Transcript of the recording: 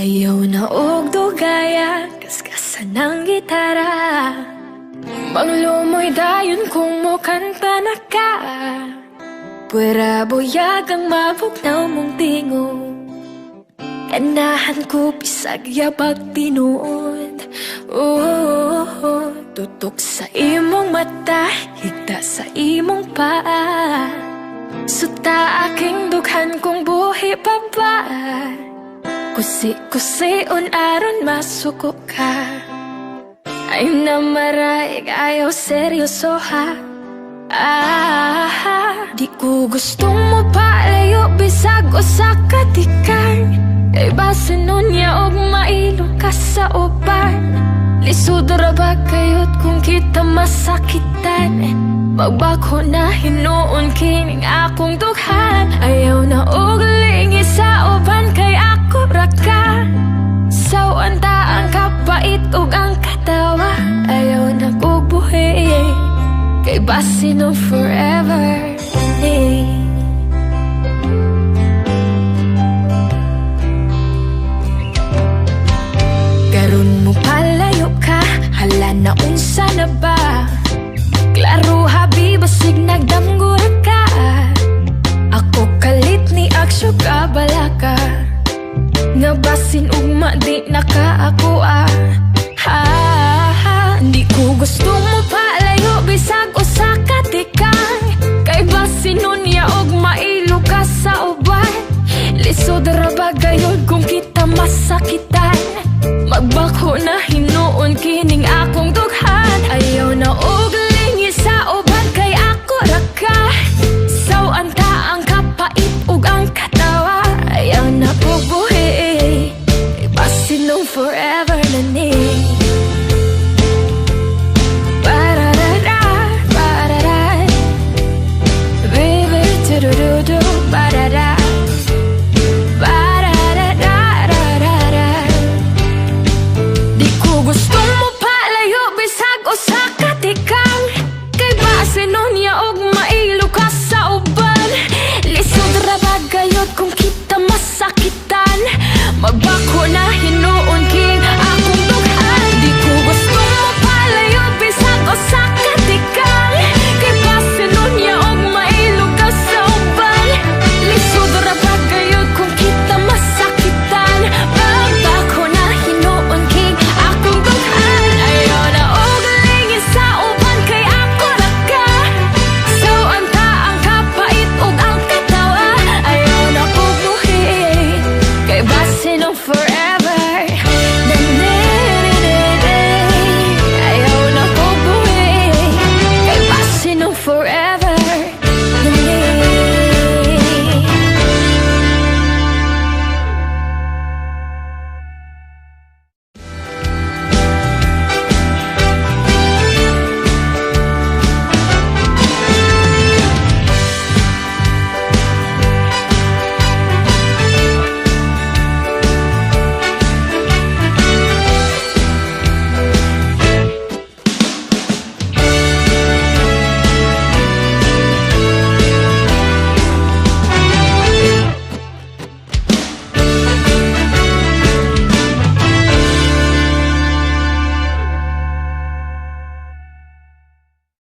Ayaw na og dugaya, kaskasan ng gitara. Manglumoy dayon kung mo kanta na ka. Pwera buyag ang mabugnaw mong tingo. Ganahan ko bisag yabag tinuod. Tutok sa imong mata, higda sa imong paa. Suta aking dughan kung buhi pa ba. Kusi-kusion aron masuko ka. Ay na maraig ayaw seryoso ha. Di ko gustong mo palayo bisag usa ka tikan. Kay basin nun niya og mailo ka sa uban. Lisod ra ba kayot kung kita masakitan. Magbako na hinuon kining akong dughan. Ayaw na og lingi sa uban kay ako ra ka. Sawan ta ang kapait ug ang katawa. Ayaw na og buhi kay basin no forever. Karon mo palayo ka, hala na unsa na ba? Klaro habi basig nagdamgura ka. Ako kalit ni aksyo ka balaka. Nabasin ugma di naka ako Di ko gusto mo palayo bisag usa ka tikang. Kay basin nun ya og mailo ka sa uban. Lisod ra ba gayod kung kita masakitan.